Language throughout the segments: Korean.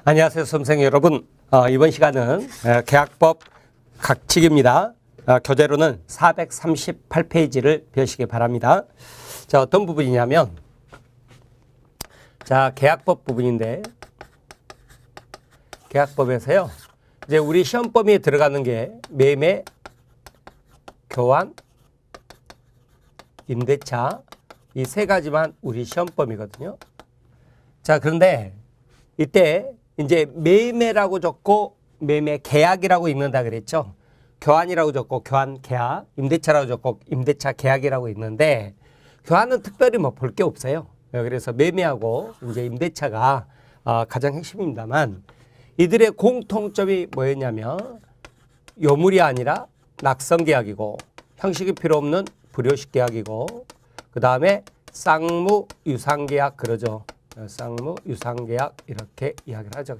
안녕하세요, 수험생 여러분. 이번 시간은 계약법 각칙입니다. 교재로는 438페이지를 펴시기 바랍니다. 자, 어떤 부분이냐면, 자, 계약법 부분인데, 계약법에서요, 이제 우리 시험 범위에 들어가는 게 매매, 교환, 임대차, 이 세 가지만 우리 시험 범위거든요. 자, 그런데 이때 이제 매매라고 적고 매매 계약이라고 읽는다 그랬죠. 교환이라고 적고 교환 계약, 임대차라고 적고 임대차 계약이라고 읽는데 교환은 특별히 뭐 볼 게 없어요. 그래서 매매하고 이제 임대차가 가장 핵심입니다만 이들의 공통점이 뭐였냐면 요물이 아니라 낙선 계약이고 형식이 필요 없는 불효식 계약이고 그 다음에 쌍무 유상 계약 그러죠. 쌍무 유상 계약 이렇게 이야기를 하죠.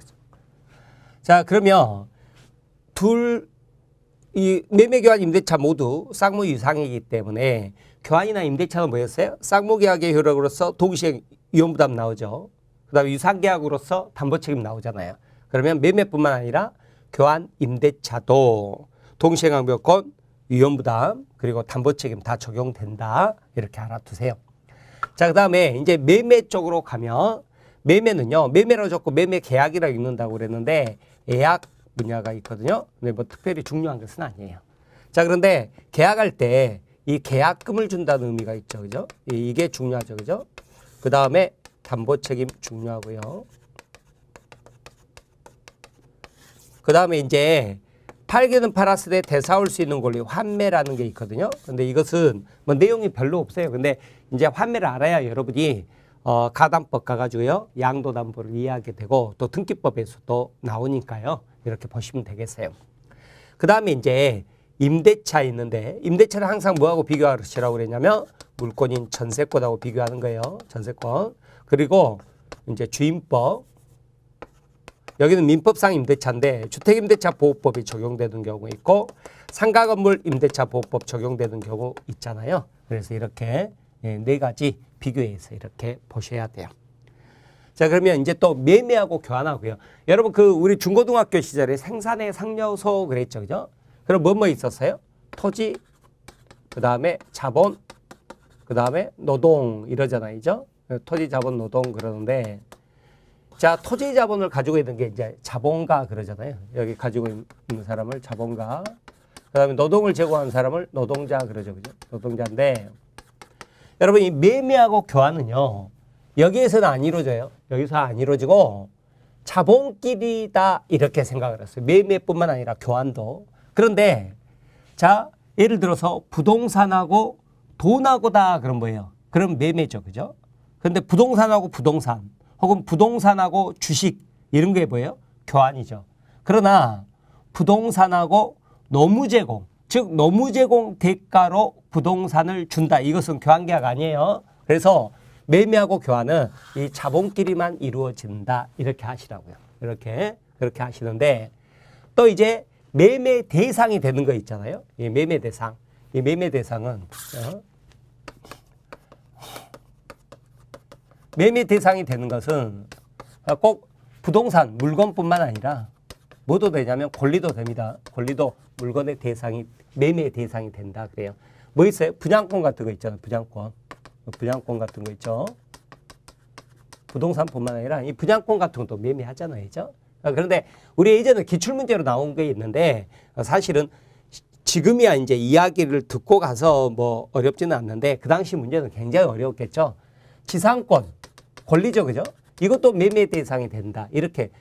자, 그러면 이 매매 교환 임대차 모두 쌍무 유상이기 때문에 교환이나 임대차는 뭐였어요? 쌍무 계약의 효력으로서 동시에 위험부담 나오죠. 그다음에 유상 계약으로서 담보 책임 나오잖아요. 그러면 매매뿐만 아니라 교환 임대차도 동시에 강변권 위험부담 그리고 담보 책임 다 적용된다. 이렇게 알아두세요. 자, 그 다음에 이제 매매 쪽으로 가면 매매는요, 매매라고 적고 매매 계약이라고 읽는다고 그랬는데 예약 분야가 있거든요. 근데 뭐 특별히 중요한 것은 아니에요. 자, 그런데 계약할 때 이 계약금을 준다는 의미가 있죠. 그죠? 이게 중요하죠. 그죠? 그 다음에 담보 책임 중요하고요. 그 다음에 이제 팔기는 팔았을 때 되사올 수 있는 권리 환매라는 게 있거든요. 근데 이것은 뭐 내용이 별로 없어요. 근데 이제 환매를 알아야 여러분이 가담법 가가지고요 양도담보를 이해하게 되고 또 등기법에서도 나오니까요 이렇게 보시면 되겠어요. 그 다음에 이제 임대차 있는데 임대차를 항상 뭐하고 비교하시라고 그랬냐면 물권인 전세권하고 비교하는 거예요. 전세권. 그리고 이제 주임법. 여기는 민법상 임대차인데 주택임대차 보호법이 적용되는 경우 있고 상가건물 임대차 보호법 적용되는 경우 있잖아요. 그래서 이렇게 네 가지 비교해서 이렇게 보셔야 돼요. 자, 그러면 이제 또 매매하고 교환하고요. 여러분 우리 중고등학교 시절에 생산의 상여소 그랬죠. 그죠? 그럼 뭐 있었어요? 토지, 그 다음에 자본, 그 다음에 노동 이러잖아요. 그죠? 토지, 자본, 노동 그러는데 자, 토지 자본을 가지고 있는 게 이제 자본가 그러잖아요. 여기 가지고 있는 사람을 자본가. 그 다음에 노동을 제공하는 사람을 노동자 그러죠. 그죠? 노동자인데, 여러분 이 매매하고 교환은요, 여기에서는 안 이루어져요. 여기서 안 이루어지고 자본끼리다 이렇게 생각을 했어요. 매매뿐만 아니라 교환도. 그런데, 자, 예를 들어서 부동산하고 돈하고다 그런 거예요. 그럼 매매죠. 그죠? 그런데 부동산하고 부동산. 혹은 부동산하고 주식 이런 게 뭐예요? 교환이죠. 그러나 부동산하고 노무 제공, 즉 노무 제공 대가로 부동산을 준다. 이것은 교환계약 아니에요. 그래서 매매하고 교환은 이 자본끼리만 이루어진다. 이렇게 하시라고요. 그렇게 하시는데 또 이제 매매 대상이 되는 거 있잖아요. 이 매매 대상. 이 매매 대상은 매매 대상이 되는 것은 꼭 부동산, 물건뿐만 아니라 뭐도 되냐면 권리도 됩니다. 권리도 물건의 대상이, 매매 대상이 된다. 그래요. 뭐 있어요? 분양권 같은 거 있잖아요. 분양권 같은 거 있죠. 부동산뿐만 아니라 이 분양권 같은 것도 매매하잖아요. 그죠? 그런데 우리 예전에 기출문제로 나온 게 있는데 사실은 지금이야 이제 이야기를 듣고 가서 뭐 어렵지는 않는데 그 당시 문제는 굉장히 어려웠겠죠. 지상권. 권리죠. 그죠? 이것도 매매 대상이 된다. 이렇게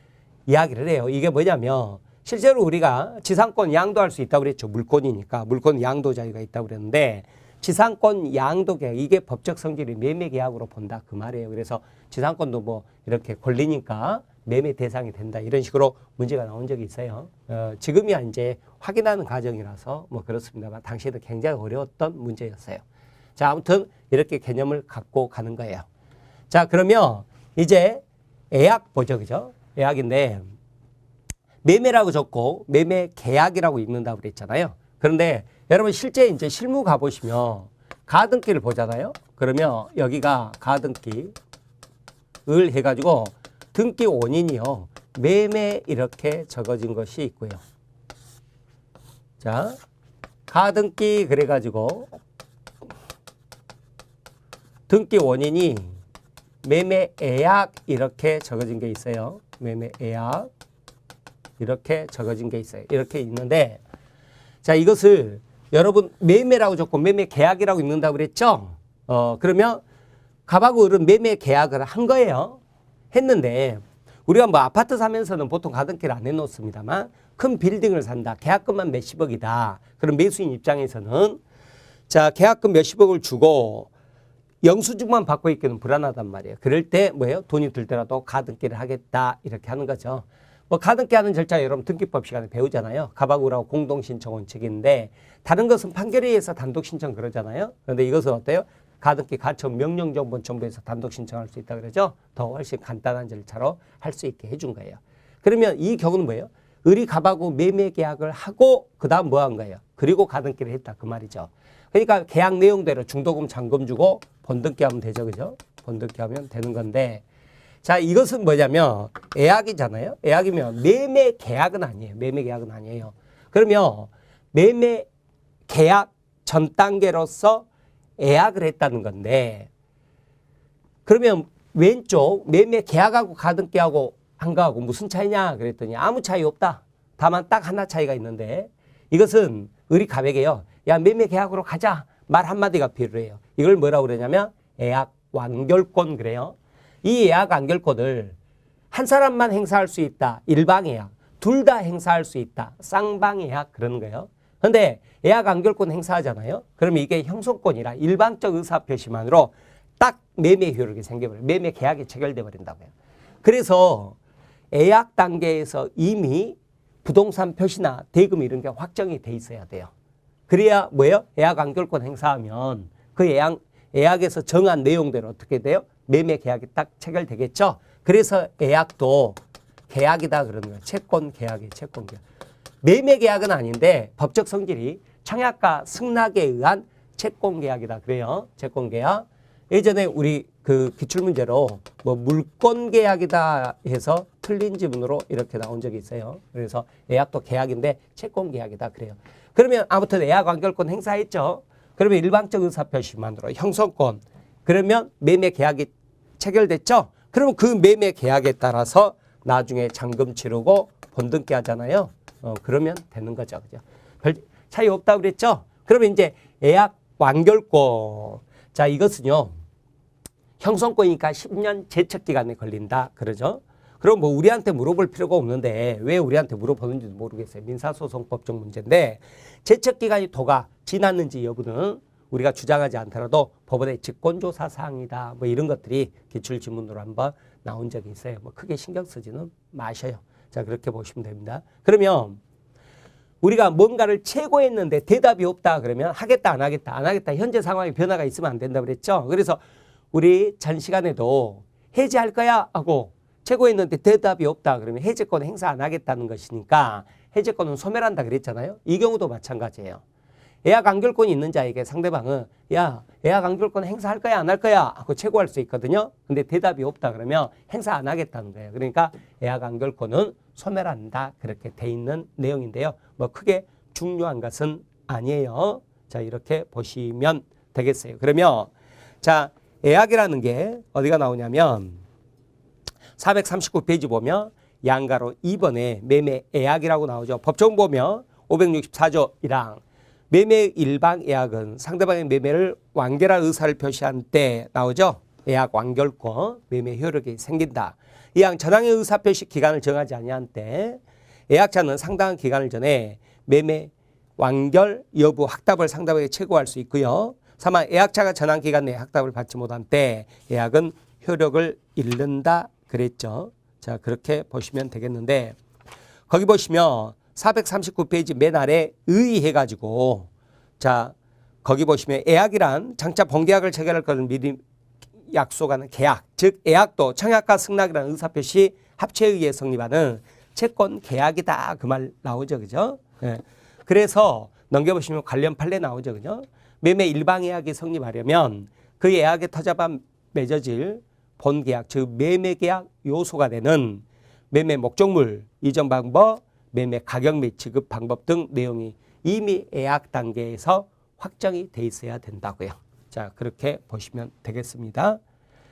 이야기를 해요. 이게 뭐냐면 실제로 우리가 지상권 양도할 수 있다고 그랬죠. 물권이니까. 물권 양도 자유가 있다고 그랬는데 지상권 양도 계약 이게 법적 성질이 매매 계약으로 본다. 그 말이에요. 그래서 지상권도 뭐 이렇게 권리니까 매매 대상이 된다. 이런 식으로 문제가 나온 적이 있어요. 지금이야 이제 확인하는 과정이라서 뭐 그렇습니다만 당시에도 굉장히 어려웠던 문제였어요. 자, 아무튼 이렇게 개념을 갖고 가는 거예요. 자, 그러면 이제 예약 보죠. 그죠? 예약인데 매매라고 적고 매매 계약이라고 읽는다고 그랬잖아요. 그런데 여러분 실제 이제 실무 가보시면 가등기를 보잖아요. 그러면 여기가 가등기를 해가지고 등기 원인이요. 매매 이렇게 적어진 것이 있고요. 자, 가등기 그래가지고 등기 원인이 매매예약 이렇게 적어진 게 있어요. 매매예약 이렇게 적어진 게 있어요. 이렇게 있는데 자, 이것을 여러분 매매라고 적고 매매계약이라고 읽는다고 그랬죠? 그러면 갑하고 을은 매매계약을 한 거예요. 했는데 우리가 뭐 아파트 사면서는 보통 가등기를 안 해놓습니다만 큰 빌딩을 산다. 계약금만 몇십억이다. 그럼 매수인 입장에서는 자, 계약금 몇십억을 주고 영수증만 받고 있기는 불안하단 말이에요. 그럴 때 뭐예요? 돈이 들더라도 가등기를 하겠다. 이렇게 하는 거죠. 뭐 가등기 하는 절차 여러분 등기법 시간에 배우잖아요. 갑하고을하고 공동신청 원칙인데 다른 것은 판결에 의해서 단독신청 그러잖아요. 그런데 이것은 어때요? 가등기 가처분 명령정보 정보에서 단독 신청할 수 있다 그러죠. 더 훨씬 간단한 절차로 할 수 있게 해준 거예요. 그러면 이 경우는 뭐예요? 을이 갑하고 매매 계약을 하고 그 다음 뭐 한 거예요? 그리고 가등기를 했다 그 말이죠. 그러니까 계약 내용대로 중도금 잔금 주고 본등기 하면 되죠. 그죠? 본등기 하면 되는 건데 자, 이것은 뭐냐면 예약이잖아요. 예약이면 매매 계약은 아니에요. 매매 계약은 아니에요. 그러면 매매 계약 전 단계로서 예약을 했다는 건데 그러면 왼쪽 매매 계약하고 가등기하고 한 거하고 무슨 차이냐 그랬더니 아무 차이 없다. 다만 딱 하나 차이가 있는데 이것은 을이 갑에게요. 야, 매매 계약으로 가자. 말 한마디가 필요해요. 이걸 뭐라고 그러냐면 예약 완결권 그래요. 이 예약 완결권을 한 사람만 행사할 수 있다. 일방예약. 둘 다 행사할 수 있다. 쌍방예약 그러는 거예요. 그런데 예약 완결권 행사하잖아요. 그러면 이게 형성권이라 일방적 의사표시만으로 딱 매매 효력이 생겨버려요. 매매 계약이 체결돼 버린다고요. 그래서 예약 단계에서 이미 부동산 표시나 대금 이런 게 확정이 돼 있어야 돼요. 그래야 뭐예요? 예약 완결권 행사하면 그 예약에서 정한 내용대로 어떻게 돼요? 매매 계약이 딱 체결되겠죠. 그래서 예약도 계약이다 그러는 거예요. 채권 계약이 채권 계약. 매매 계약은 아닌데 법적 성질이 청약과 승낙에 의한 채권 계약이다 그래요. 채권 계약. 예전에 우리 그 기출문제로 뭐 물권 계약이다 해서 틀린 지문으로 이렇게 나온 적이 있어요. 그래서 예약도 계약인데 채권 계약이다 그래요. 그러면 아무튼 예약 완결권 행사했죠. 그러면 일방적 의사표시만으로 형성권. 그러면 매매 계약이 체결됐죠. 그러면 그 매매 계약에 따라서 나중에 잔금 치르고 본등기 하잖아요. 그러면 되는 거죠. 그죠? 별 차이 없다고 그랬죠? 그러면 이제 예약 완결권. 자, 이것은요. 형성권이니까 10년 제척기간에 걸린다. 그러죠? 그럼 뭐 우리한테 물어볼 필요가 없는데 왜 우리한테 물어보는지도 모르겠어요. 민사소송법적 문제인데 제척기간이 도가 지났는지 여부는 우리가 주장하지 않더라도 법원의 직권조사 사항이다. 뭐 이런 것들이 기출지문으로 한번 나온 적이 있어요. 뭐 크게 신경 쓰지는 마셔요. 자, 그렇게 보시면 됩니다. 그러면 우리가 뭔가를 최고했는데 대답이 없다 그러면 하겠다 안 하겠다 안 하겠다 현재 상황에 변화가 있으면 안 된다 그랬죠. 그래서 우리 전 시간에도 해지할 거야 하고 최고했는데 대답이 없다 그러면 해제권 행사 안 하겠다는 것이니까 해제권은 소멸한다 그랬잖아요. 이 경우도 마찬가지예요. 예약 완결권이 있는 자에게 상대방은 야, 예약 완결권 행사할 거야 안 할 거야 하고 최고할 수 있거든요. 근데 대답이 없다 그러면 행사 안 하겠다는 거예요. 그러니까 예약 완결권은 소멸한다 그렇게 돼 있는 내용인데요. 뭐 크게 중요한 것은 아니에요. 자, 이렇게 보시면 되겠어요. 그러면 자, 예약이라는 게 어디가 나오냐면 439페이지 보면 양가로 2번에 매매 예약이라고 나오죠. 법정 보면 564조 1항 매매 일방 예약은 상대방의 매매를 완결할 의사를 표시한 때 나오죠. 예약 완결권 매매 효력이 생긴다. 이항 전항의 의사 표시 기간을 정하지 아니한 때 예약자는 상당한 기간을 전에 매매 완결 여부 확답을 상대방에게 che고할 수 있고요. 3만 예약자가 전항 기간 내에 확답을 받지 못한 때 예약은 효력을 잃는다 그랬죠. 자, 그렇게 보시면 되겠는데 거기 보시면 439페이지 맨 아래 의의해가지고 자, 거기 보시면 예약이란 장차 본계약을 체결할 것을 미리 약속하는 계약, 즉 예약도 청약과 승낙이라는 의사표시 합체에 의해 성립하는 채권 계약이다 그 말 나오죠. 그죠? 예. 그래서 넘겨보시면 관련 판례 나오죠. 그죠? 매매 일방 예약이 성립하려면 그 예약에 터잡아 맺어질 본계약, 즉 매매계약 요소가 되는 매매 목적물 이전 방법, 매매 가격 및 지급 방법 등 내용이 이미 예약 단계에서 확정이 돼 있어야 된다고요. 자, 그렇게 보시면 되겠습니다.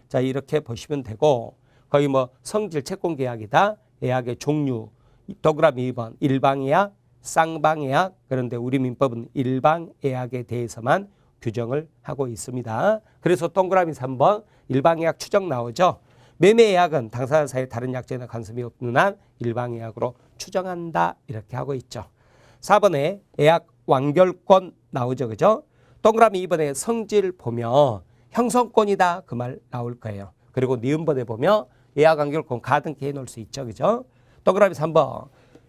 자, 이렇게 보시면 되고, 거기 뭐 성질 채권 계약이다, 예약의 종류, 동그라미 2번 일방예약, 쌍방예약. 그런데 우리 민법은 일방예약에 대해서만 규정을 하고 있습니다. 그래서 동그라미 3번 일방예약 추정 나오죠. 매매예약은 당사자 사이에 다른 약정이나 간섭이 없는 한 일방예약으로 추정한다, 이렇게 하고 있죠. 4번에 예약 완결권 나오죠, 그죠? 동그라미 2번에 성질 보면 형성권이다, 그 말 나올 거예요. 그리고 니은번에 보면 예약 완결권 가등기 해놓을 수 있죠, 그죠? 동그라미 3번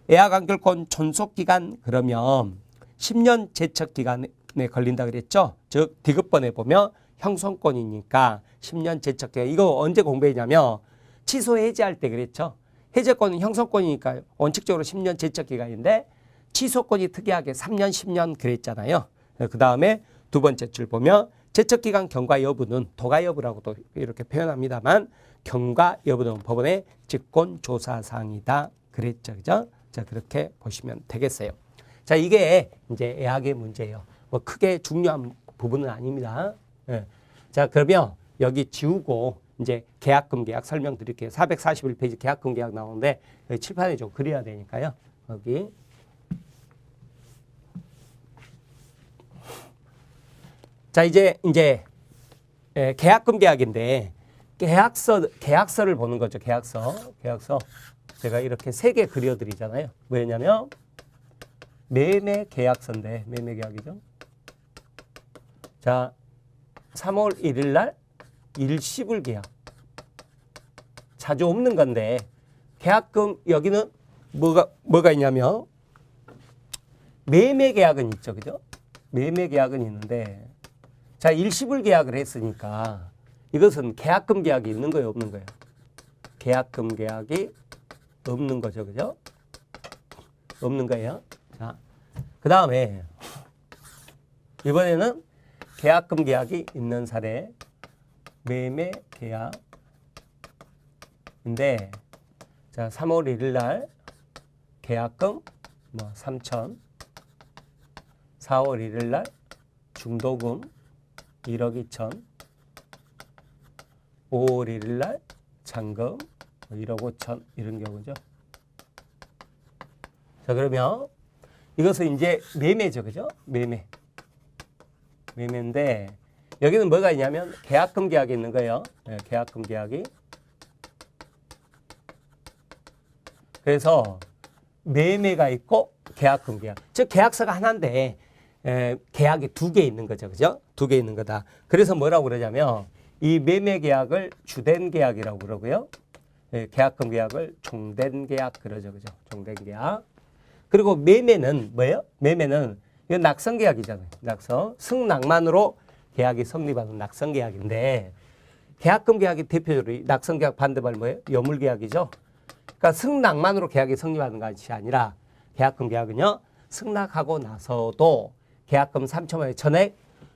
예약 완결권 존속기간, 그러면 10년 제척기간에 걸린다 그랬죠. 즉 디귿번에 보면 형성권이니까 10년 제척기간. 이거 언제 공부했냐면 취소 해지할 때 그랬죠. 해제권은 형성권이니까 원칙적으로 10년 제척기간인데 취소권이 특이하게 3년 10년 그랬잖아요. 그 다음에 두 번째 줄 보면 제척기간 경과 여부는 도가 여부라고도 이렇게 표현합니다만, 경과 여부는 법원의 직권조사사항이다 그랬죠, 그죠? 자, 그렇게 보시면 되겠어요. 자, 이게 이제 예약의 문제예요. 뭐 크게 중요한 부분은 아닙니다. 예. 자, 그러면 여기 지우고 이제 계약금 계약 설명드릴게요. 441페이지 계약금 계약 나오는데 여기 칠판에 좀 그려야 되니까요. 여기. 자, 이제 계약금 계약인데 계약서를 보는 거죠. 계약서. 제가 이렇게 3개 그려드리잖아요. 왜냐면 매매 계약서인데, 매매 계약이죠. 자, 3월 1일 날 일시불 계약. 자주 없는 건데, 계약금 여기는 뭐가 있냐면 매매 계약은 있죠, 그죠? 매매 계약은 있는데, 자, 일시불 계약을 했으니까 이것은 계약금 계약이 있는 거예요, 없는 거예요? 계약금 계약이 없는 거죠, 그죠? 없는 거예요. 자, 그 다음에 이번에는 계약금 계약이 있는 사례, 매매 계약인데, 자, 3월 1일 날 계약금 3천, 4월 1일 날 중도금 1억 2천, 5월 1일 날 잔금 1억 5천, 이런 경우죠. 자, 그러면 이것은 이제 매매죠, 그죠? 매매인데 여기는 뭐가 있냐면 계약금 계약이 있는 거예요. 네, 계약금 계약이. 그래서 매매가 있고 계약금 계약. 즉 계약서가 하나인데 계약이 2개 있는 거죠, 그죠? 2개 있는 거다. 그래서 뭐라고 그러냐면 이 매매 계약을 주된 계약이라고 그러고요. 계약금 계약을 종된 계약 그러죠, 그죠? 종된 계약. 그리고 매매는 뭐예요? 매매는 이건 낙성 계약이잖아요. 낙성. 승낙만으로 계약이 성립하는 낙성 계약인데, 계약금 계약이 대표적으로 낙성 계약 반대말 뭐예요? 여물 계약이죠. 그러니까 승낙만으로 계약이 성립하는 것이 아니라 계약금 계약은요, 승낙하고 나서도 계약금 3천만 원 전액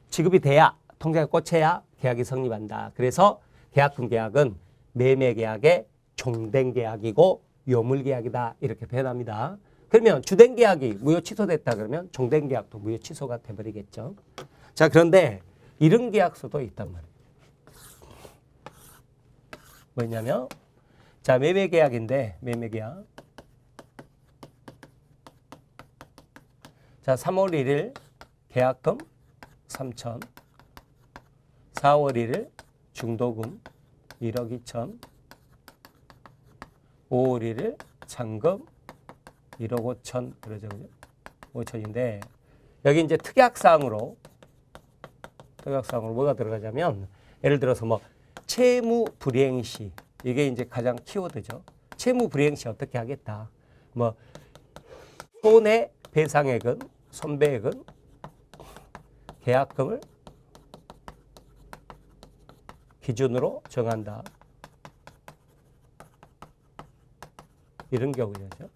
지급이 돼야, 통장에 꽂혀야 계약이 성립한다. 그래서 계약금 계약은 매매 계약의 종된 계약이고 요물 계약이다, 이렇게 표현합니다. 그러면 주된 계약이 무효 취소됐다 그러면 종된 계약도 무효 취소가 돼버리겠죠. 자, 그런데 이런 계약서도 있단 말이에요. 뭐냐면, 자, 매매 계약인데, 매매 계약. 자, 3월 1일 계약금 3천, 4월 1일 중도금 1억 2천, 5월 1일 잔금 1억 5천, 그러죠, 그죠? 5천인데, 여기 이제 특약사항으로 뭐가 들어가냐면, 예를 들어서 채무 불이행 시, 이게 이제 가장 키워드죠. 채무 불이행 시 어떻게 하겠다. 손해 배상액은, 손배액은 계약금을 기준으로 정한다. 이런 경우죠.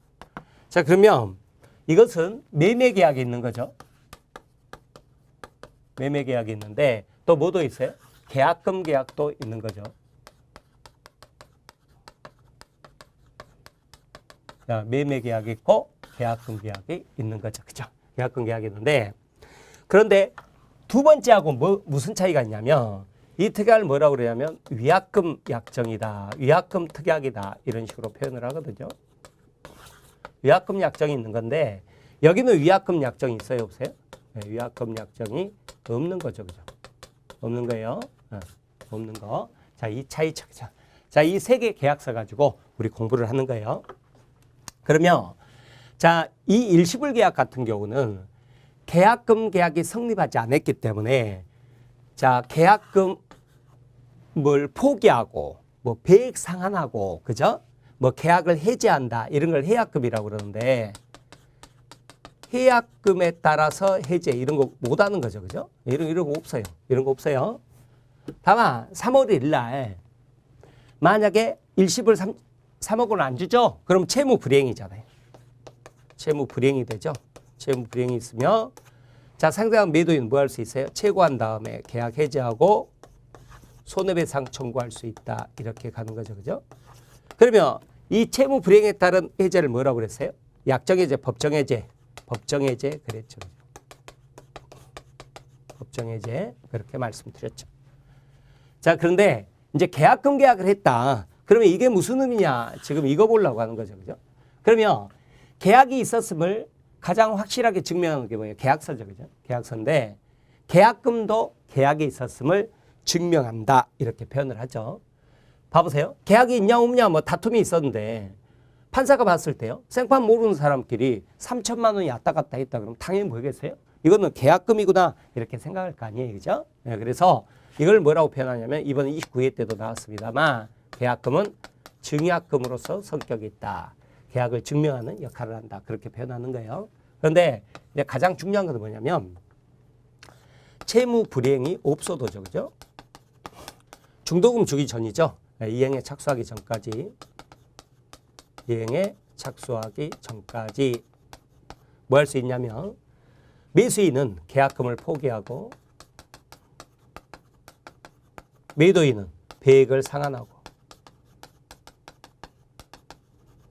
자, 그러면 이것은 매매 계약이 있는 거죠. 매매 계약이 있는데 또 뭐도 있어요? 계약금 계약도 있는 거죠. 자, 매매 계약이 있고 계약금 계약이 있는 거죠. 그죠? 계약금 계약이 있는데 그런데 두 번째하고 무슨 차이가 있냐면 이 특약을 뭐라고 그러냐면 위약금 약정이다. 위약금 특약이다. 이런 식으로 표현을 하거든요. 위약금 약정이 있는 건데 여기는 위약금 약정이 있어요? 없어요? 네, 위약금 약정이 없는 거죠. 그죠? 없는 거예요. 네, 없는 거. 자, 이 차이 차이죠. 자, 이 세 개 계약서 가지고 우리 공부를 하는 거예요. 그러면 자, 이 일시불 계약 같은 경우는 계약금 계약이 성립하지 않았기 때문에 자, 계약금을 포기하고 뭐 배액 상환하고 그죠? 뭐 계약을 해지한다 이런 걸 해약금이라고 그러는데 해약금에 따라서 해제 이런 거 못 하는 거죠. 그죠? 이런 거 없어요. 이런 거 없어요. 다만 3월 1일 날 만약에 일시불 3억 원을 안 주죠? 그럼 채무 불이행이잖아요. 채무 불이행이 되죠. 채무 불이행이 있으면 자, 상대방 매도인 뭐 할 수 있어요? 최고한 다음에 계약 해지하고 손해배상 청구할 수 있다. 이렇게 가는 거죠. 그죠? 그러면 이 채무 불이행에 따른 해제를 뭐라고 그랬어요? 약정해제, 법정해제. 법정해제 그랬죠. 법정해제 그렇게 말씀드렸죠. 자, 그런데 이제 계약금 계약을 했다. 그러면 이게 무슨 의미냐? 지금 이거 보려고 하는 거죠. 그죠? 그러면 계약이 있었음을 가장 확실하게 증명하는 게 뭐예요? 계약서죠. 그죠? 계약서인데 계약금도 계약이 있었음을 증명한다. 이렇게 표현을 하죠. 봐보세요. 계약이 있냐 없냐 뭐 다툼이 있었는데 판사가 봤을 때요. 생판 모르는 사람끼리 3천만 원이 왔다 갔다 했다 그러면 당연히 뭐겠어요? 이거는 계약금이구나 이렇게 생각할 거 아니에요. 그죠? 네, 그래서 이걸 뭐라고 표현하냐면 이번에 29회 때도 나왔습니다만 계약금은 증약금으로서 성격이 있다. 계약을 증명하는 역할을 한다. 그렇게 표현하는 거예요. 그런데 이제 가장 중요한 건 뭐냐면 채무 불이행이 없어도죠. 그죠? 중도금 주기 전이죠. 이행에 착수하기 전까지. 이행에 착수하기 전까지 뭐 할 수 있냐면 매수인은 계약금을 포기하고 매도인은 배액을 상환하고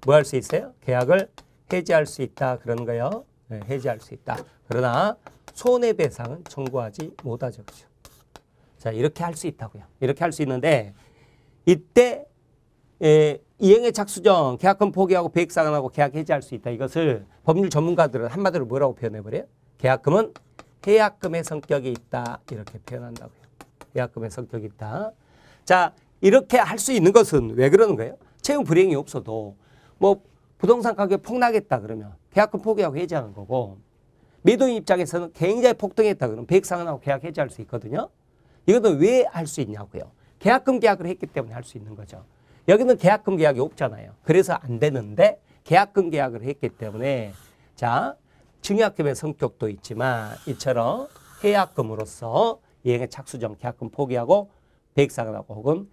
뭐 할 수 있어요? 계약을 해지할 수 있다. 그런 거예요. 네, 해지할 수 있다. 그러나 손해배상은 청구하지 못하죠. 그렇죠? 자, 이렇게 할 수 있다고요. 이렇게 할 수 있는데 이때 이행의 착수 전 계약금 포기하고 배액 상환하고 계약 해지할 수 있다. 이것을 법률 전문가들은 한마디로 뭐라고 표현해버려요? 계약금은 해약금의 성격이 있다. 이렇게 표현한다고요. 해약금의 성격이 있다. 자, 이렇게 할 수 있는 것은 왜 그러는 거예요? 채무 불이행이 없어도 뭐 부동산 가격 폭락했다 그러면 계약금 포기하고 해지하는 거고 매도인 입장에서는 굉장히 폭등했다 그러면 배액 상환하고 계약 해지할 수 있거든요. 이것은 왜 할 수 있냐고요. 계약금 계약을 했기 때문에 할 수 있는 거죠. 여기는 계약금 계약이 없잖아요. 그래서 안 되는데 계약금 계약을 했기 때문에 자, 증약금의 성격도 있지만 이처럼 해약금으로서 이행의 착수 전 계약금 포기하고 배액 상환하고 혹은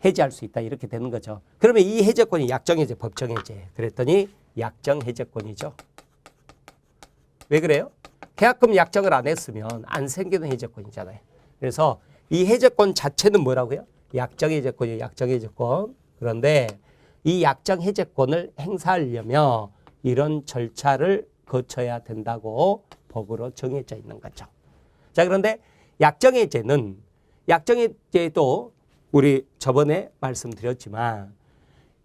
해지할 수 있다. 이렇게 되는 거죠. 그러면 이 해제권이 약정해제, 법정해제. 그랬더니 약정해제권이죠. 왜 그래요? 계약금 약정을 안 했으면 안 생기는 해제권이잖아요. 그래서 이 해제권 자체는 뭐라고요? 약정해제권이에요. 약정해제권. 그런데 이 약정해제권을 행사하려면 이런 절차를 거쳐야 된다고 법으로 정해져 있는 거죠. 자, 그런데 약정해제는 약정해제도 우리 저번에 말씀드렸지만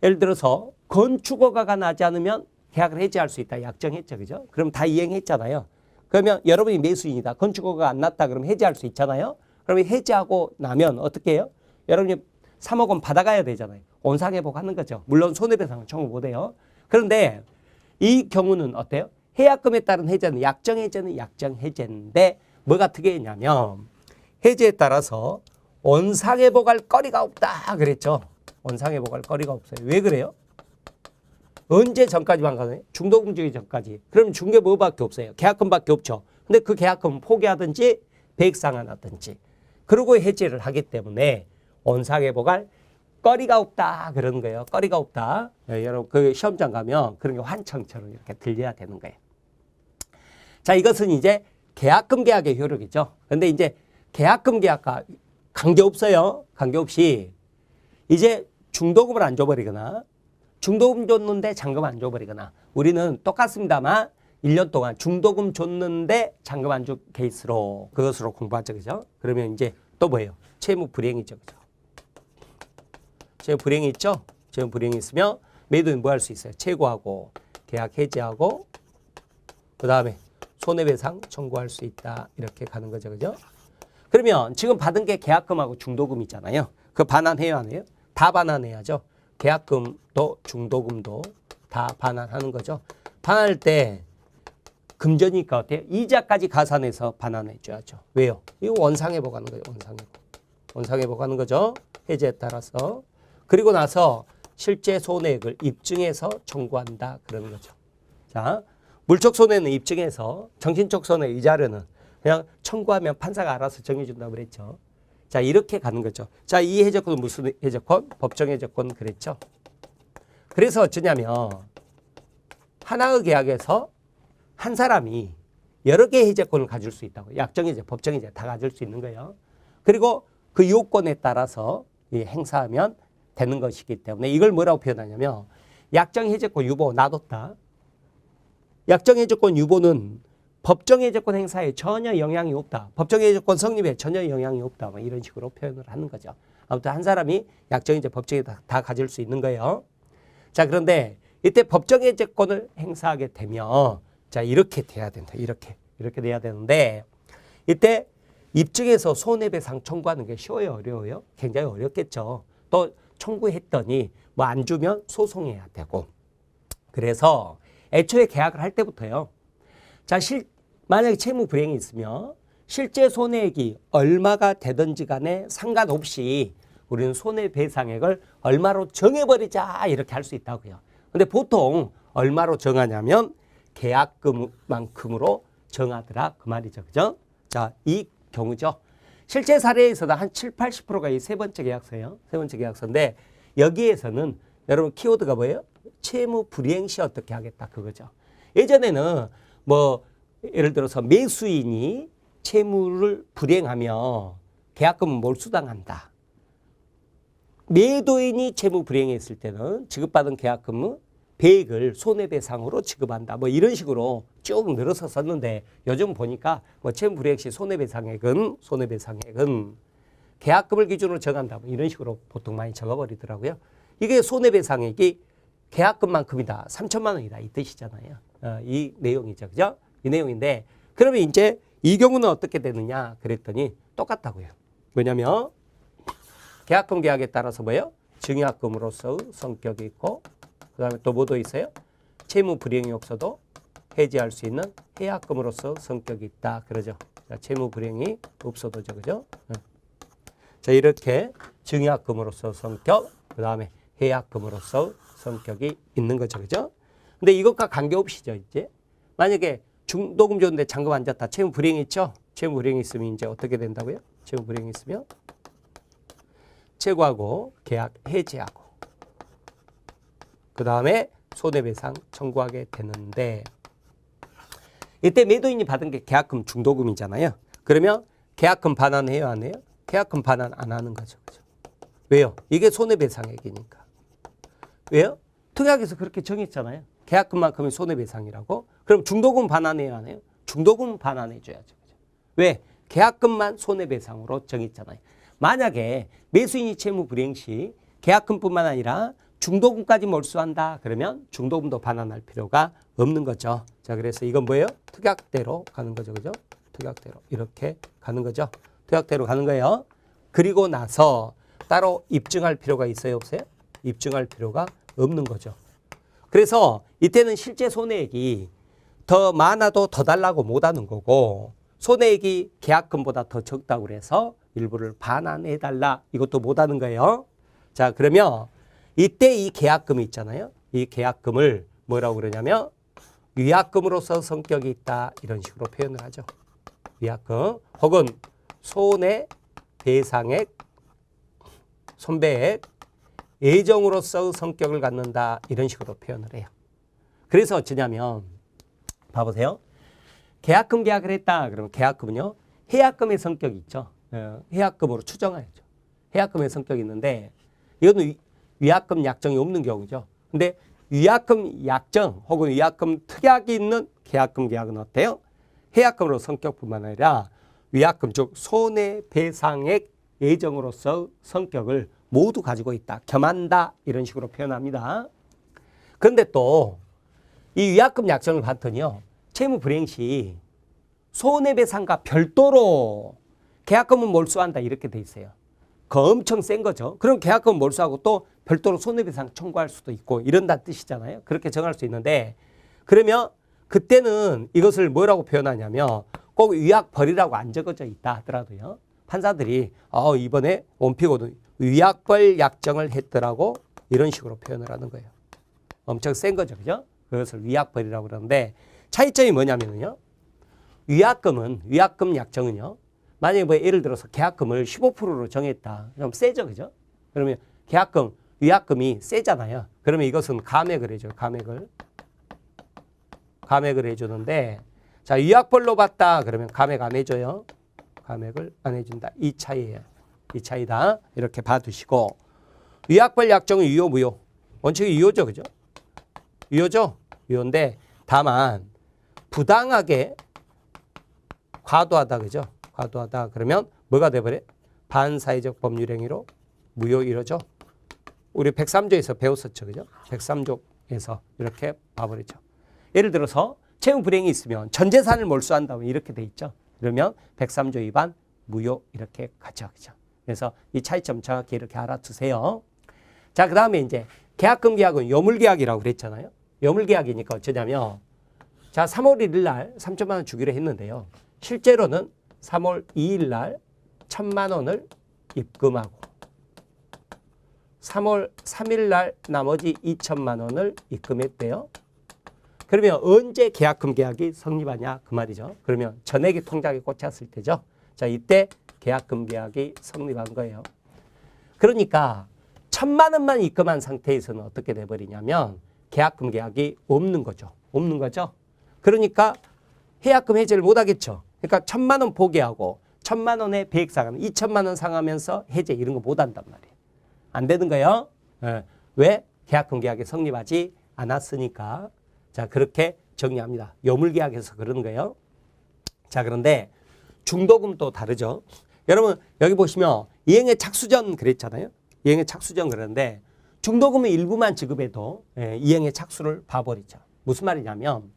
예를 들어서 건축허가가 나지 않으면 계약을 해지할 수 있다. 약정했죠. 그죠? 그럼 다 이행했잖아요. 그러면 여러분이 매수인이다. 건축허가가 안 났다. 그러면 해지할 수 있잖아요. 그러면 해지하고 나면 어떻게 해요? 여러분이 3억 원 받아가야 되잖아요. 원상회복하는 거죠. 물론 손해배상은 청구 못해요. 그런데 이 경우는 어때요? 해약금에 따른 해제는 약정해제는 약정해제인데 뭐가 특이했냐면 해제에 따라서 원상회복할 거리가 없다 그랬죠. 원상회복할 거리가 없어요. 왜 그래요? 언제 전까지만 가나요? 중도금 주기 전까지. 그러면 중개 뭐밖에 없어요? 계약금밖에 없죠. 근데 그 계약금은 포기하든지 배액 상환하든지 그러고 해지를 하기 때문에 원상회복할 거리가 없다 그러는 거예요. 거리가 없다. 네, 여러분 그 시험장 가면 그런 게 환청처럼 이렇게 들려야 되는 거예요. 자, 이것은 이제 계약금 계약의 효력이죠. 근데 이제 계약금 계약과 관계없어요. 관계없이 이제 중도금을 안 줘버리거나 중도금 줬는데 잔금 안 줘버리거나 우리는 똑같습니다만 1년 동안 중도금 줬는데 잔금 안 준 케이스로 그것으로 공부하죠. 그죠? 그러면 이제 또 뭐예요? 채무 불이행이죠. 그죠? 채무 불이행이 있죠? 채무 불이행이 있으면 매도인 뭐 할 수 있어요? 최고하고 계약 해지하고 그 다음에 손해배상 청구할 수 있다. 이렇게 가는 거죠. 그죠? 그러면 지금 받은 게 계약금하고 중도금이잖아요. 그 반환해야 하네요. 다 반환해야죠. 계약금도 중도금도 다 반환하는 거죠. 반환할 때 금전이니까 어때요? 이자까지 가산해서 반환해 줘야죠. 왜요? 이거 원상회복 하는 거예요. 원상회복. 원상회복 하는 거죠. 해제에 따라서. 그리고 나서 실제 손해액을 입증해서 청구한다. 그러는 거죠. 자, 물적 손해는 입증해서 정신적 손해 이자료는 그냥 청구하면 판사가 알아서 정해준다고 그랬죠. 자, 이렇게 가는 거죠. 자, 이 해제권은 무슨 해제권? 법정 해제권 그랬죠. 그래서 어쩌냐면 하나의 계약에서 한 사람이 여러 개의 해제권을 가질 수 있다고. 약정해제, 법정해제 다 가질 수 있는 거예요. 그리고 그 요건에 따라서 행사하면 되는 것이기 때문에 이걸 뭐라고 표현하냐면 약정해제권 유보 놔뒀다. 약정해제권 유보는 법정해제권 행사에 전혀 영향이 없다. 법정해제권 성립에 전혀 영향이 없다. 뭐 이런 식으로 표현을 하는 거죠. 아무튼 한 사람이 약정해제 법정에 다 가질 수 있는 거예요. 자, 그런데 이때 법정해제권을 행사하게 되면 자, 이렇게 돼야 된다. 이렇게 돼야 되는데 이때 입증해서 손해배상 청구하는 게 쉬워요, 어려워요? 굉장히 어렵겠죠. 또 청구했더니 뭐 안 주면 소송해야 되고. 그래서 애초에 계약을 할 때부터요. 자, 만약에 채무 불이행이 있으면 실제 손해액이 얼마가 되든지 간에 상관없이 우리는 손해배상액을 얼마로 정해버리자 이렇게 할 수 있다고요. 근데 보통 얼마로 정하냐면 계약금만큼으로 정하더라 그 말이죠. 그죠? 자, 이 경우죠. 실제 사례에서도 한 7, 80%가 이 세 번째 계약서예요. 세 번째 계약서인데 여기에서는 여러분 키워드가 뭐예요? 채무 불이행 시 어떻게 하겠다 그거죠. 예전에는 뭐 예를 들어서 매수인이 채무를 불이행하며 계약금은 몰수당한다. 매도인이 채무 불이행했을 때는 지급받은 계약금은 배액을 손해배상으로 지급한다. 뭐 이런 식으로 쭉 늘어서 썼는데 요즘 보니까 뭐 채무 불이행 시 손해배상액은 계약금을 기준으로 정한다. 뭐 이런 식으로 보통 많이 적어버리더라고요. 이게 손해배상액이 계약금만큼이다. 3천만 원이다. 이 뜻이잖아요. 이 내용이죠. 그죠? 이 내용인데 그러면 이제 이 경우는 어떻게 되느냐 그랬더니 똑같다고요. 뭐냐면 계약금 계약에 따라서 뭐예요? 증약금으로서의 성격이 있고 그 다음에 또 뭐도 있어요? 채무 불이행이 없어도 해지할 수 있는 해약금으로서 성격이 있다. 그러죠. 자, 채무 불이행이 없어도죠. 그죠? 자, 이렇게 증약금으로서 성격, 그 다음에 해약금으로서 성격이 있는 거죠. 그죠? 근데 이것과 관계없이죠. 이제 만약에 중도금 줬는데 잔금 안 졌다. 채무 불이행이 있죠? 채무 불이행이 있으면 이제 어떻게 된다고요? 채무 불이행이 있으면 최고하고 계약 해지하고 그 다음에 손해배상 청구하게 되는데 이때 매도인이 받은 게 계약금 중도금이잖아요. 그러면 계약금 반환해요, 안 해요? 계약금 반환 안 하는 거죠. 그죠? 왜요? 이게 손해배상액이니까. 왜요? 특약에서 그렇게 정했잖아요. 계약금만큼이 손해배상이라고. 그럼 중도금 반환해요, 안 해요? 중도금 반환해줘야죠. 그죠? 왜? 계약금만 손해배상으로 정했잖아요. 만약에 매수인이 채무 불이행 시 계약금뿐만 아니라 중도금까지 몰수한다. 그러면 중도금도 반환할 필요가 없는 거죠. 자, 그래서 이건 뭐예요? 특약대로 가는 거죠. 그죠? 특약대로 이렇게 가는 거죠. 특약대로 가는 거예요. 그리고 나서 따로 입증할 필요가 있어요, 없어요? 입증할 필요가 없는 거죠. 그래서 이때는 실제 손해액이 더 많아도 더 달라고 못 하는 거고 손해액이 계약금보다 더 적다고 그래서 일부를 반환해달라 이것도 못 하는 거예요. 자, 그러면 이때 이 계약금이 있잖아요. 이 계약금을 뭐라고 그러냐면 위약금으로서 성격이 있다 이런 식으로 표현을 하죠. 위약금 혹은 손해배상액, 손배액, 예정으로서 성격을 갖는다 이런 식으로 표현을 해요. 그래서 어쩌냐면 봐보세요. 계약금 계약을 했다. 그러면 계약금은요. 해약금의 성격이 있죠. 해약금으로 추정해야죠. 해약금의 성격이 있는데 이거는 위약금 약정이 없는 경우죠. 근데 위약금 약정 혹은 위약금 특약이 있는 계약금 계약은 어때요? 해약금으로 성격뿐만 아니라 위약금 즉 손해배상액 예정으로서 성격을 모두 가지고 있다. 겸한다. 이런 식으로 표현합니다. 그런데 또 이 위약금 약정을 봤더니요. 채무 불이행 시 손해배상과 별도로 계약금은 몰수한다. 이렇게 돼 있어요. 그거 엄청 센 거죠. 그럼 계약금 몰수하고 또 별도로 손해배상 청구할 수도 있고 이런다는 뜻이잖아요. 그렇게 정할 수 있는데 그러면 그때는 이것을 뭐라고 표현하냐면 꼭 위약벌이라고 안 적어져 있다 하더라도요. 판사들이 이번에 원피고는 위약벌 약정을 했더라고 이런 식으로 표현을 하는 거예요. 엄청 센 거죠. 그죠? 그것을 위약벌이라고 그러는데 차이점이 뭐냐면요. 위약금 약정은요. 만약에 뭐 예를 들어서 계약금을 15%로 정했다. 그럼 세죠. 그죠? 그러면 위약금이 세잖아요. 그러면 이것은 감액을 해줘요. 감액을 해주는데 자, 위약벌로 봤다. 그러면 감액 안 해줘요. 감액을 안 해준다. 이 차이예요. 이 차이다. 이렇게 봐두시고 위약벌 약정은 유효 무효. 원칙이 유효죠. 그죠? 유효죠. 유효인데 다만 부당하게 과도하다. 그죠? 과도하다. 그러면 뭐가 돼버려? 반사회적 법률 행위로 무효 이러죠. 우리 103조에서 배웠었죠. 그죠? 103조에서 이렇게 봐버리죠. 예를 들어서 채무 불이행이 있으면 전 재산을 몰수한다면 이렇게 돼 있죠. 그러면 103조 위반 무효 이렇게 가죠. 그죠? 그래서 이 차이점 정확히 이렇게 알아두세요. 자, 그 다음에 이제 계약금 계약은 요물계약이라고 그랬잖아요. 요물계약이니까 어쩌냐면 자, 3월 1일 날 3천만 원 주기로 했는데요. 실제로는 3월 2일 날 1,000만 원을 입금하고 3월 3일 날 나머지 2천만 원을 입금했대요. 그러면 언제 계약금 계약이 성립하냐 그 말이죠. 그러면 전액이 통장에 꽂혔을 때죠. 자, 이때 계약금 계약이 성립한 거예요. 그러니까 1,000만 원만 입금한 상태에서는 어떻게 돼버리냐면 계약금 계약이 없는 거죠. 없는 거죠. 그러니까 해약금 해제를 못 하겠죠. 그러니까 1,000만 원 포기하고 1,000만 원의 배액 상환, 2천만 원 상하면서 해제 이런 거 못 한단 말이에요. 안 되는 거예요. 왜? 계약금 계약이 성립하지 않았으니까. 자, 그렇게 정리합니다. 요물계약에서 그러는 거예요. 자, 그런데 중도금도 다르죠. 여러분 여기 보시면 이행의 착수전 그랬잖아요. 이행의 착수전 그러는데 중도금의 일부만 지급해도 이행의 착수를 봐버리죠. 무슨 말이냐면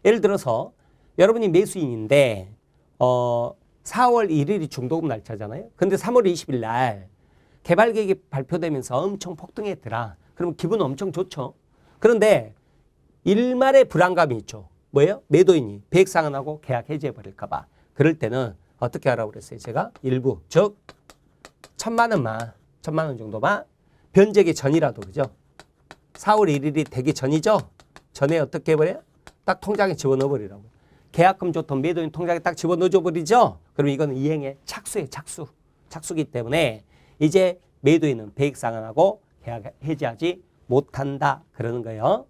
예를 들어서 여러분이 매수인인데 4월 1일이 중도금 날짜잖아요. 근데 3월 20일 날 개발계획이 발표되면서 엄청 폭등했더라. 그러면 기분 엄청 좋죠. 그런데 일말의 불안감이 있죠. 뭐예요? 매도인이 배액 상환하고 계약 해지해 버릴까 봐. 그럴 때는 어떻게 하라고 그랬어요? 제가 일부 즉 1,000만 원 정도만 변제기 전이라도 그죠? 4월 1일이 되기 전이죠? 전에 어떻게 해버려요? 딱 통장에 집어넣어 버리라고. 계약금 좋던 매도인 통장에 딱 집어넣어 줘 버리죠? 그럼 이거는 이행의 착수예요. 착수기 때문에 이제 매도인은 배액 상환하고 계약 해지하지 못한다. 그러는 거예요.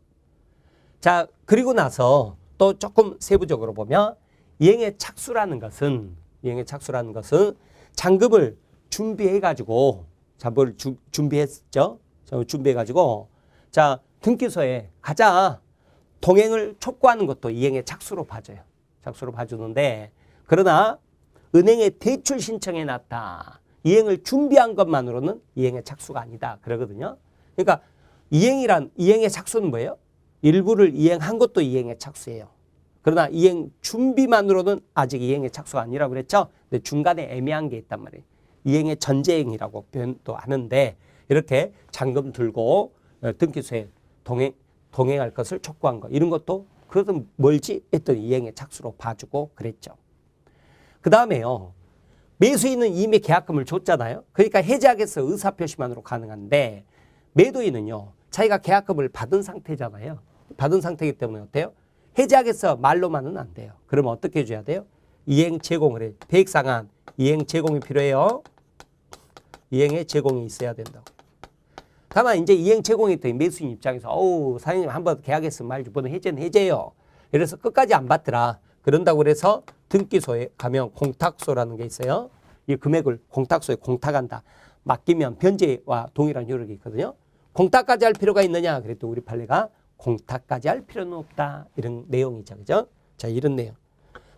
자, 그리고 나서 또 조금 세부적으로 보면 이행의 착수라는 것은 잔금을 준비해가지고 잔금을 준비했죠. 준비해가지고 자, 등기소에 가자. 동행을 촉구하는 것도 이행의 착수로 봐줘요. 착수로 봐주는데 그러나 은행에 대출 신청해 놨다. 이행을 준비한 것만으로는 이행의 착수가 아니다. 그러거든요. 그러니까 이행의 착수는 뭐예요? 일부를 이행한 것도 이행의 착수예요. 그러나 이행 준비만으로는 아직 이행의 착수가 아니라고 그랬죠. 근데 중간에 애매한 게 있단 말이에요. 이행의 전제행위라고 표현도 하는데 이렇게 잔금 들고 등기소에 동행할 것을 촉구한 거 이런 것도 그것은 뭘지 했더니 이행의 착수로 봐주고 그랬죠. 그 다음에요. 매수인은 이미 계약금을 줬잖아요. 그러니까 해지하겠어 의사표시만으로 가능한데 매도인은요. 자기가 계약금을 받은 상태잖아요. 받은 상태이기 때문에 어때요? 해지하겠어 말로만은 안 돼요. 그러면 어떻게 해줘야 돼요? 이행 제공을 해. 배액 상환 이행 제공이 필요해요. 이행의 제공이 있어야 된다고. 다만 이제 이행 제공이 있더니 매수인 입장에서 사장님 한번 계약했으면 말지 이번에 해제는 해제요. 이래서 끝까지 안 받더라. 그런다고 그래서 등기소에 가면 공탁소라는 게 있어요. 이 금액을 공탁소에 공탁한다. 맡기면 변제와 동일한 효력이 있거든요. 공탁까지 할 필요가 있느냐? 그랬더니 우리 판례가 공탁까지 할 필요는 없다. 이런 내용이죠. 그죠? 자, 이런 내용.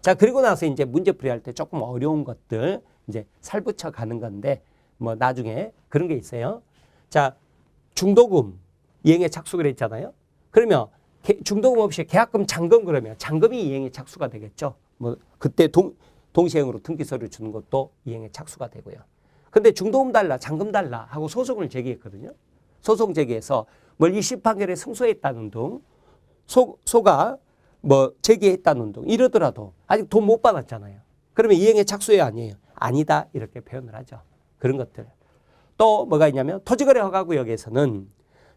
자, 그리고 나서 이제 문제 풀이할 때 조금 어려운 것들 이제 살붙여 가는 건데 뭐 나중에 그런 게 있어요. 자, 중도금 이행에 착수를 했잖아요. 그러면 중도금 없이 계약금 잔금 그러면 잔금이 이행에 착수가 되겠죠. 뭐 그때 동시행으로 등기서류 주는 것도 이행에 착수가 되고요. 근데 중도금 달라, 잔금 달라 하고 소송을 제기했거든요. 소송 제기해서 뭘 1심 판결에 승소했다는 등 소가 뭐 제기했다는 등 이러더라도 아직 돈 못 받았잖아요. 그러면 이행에 착수해야 아니에요. 아니다 이렇게 표현을 하죠. 그런 것들. 또 뭐가 있냐면 토지거래 허가구역에서는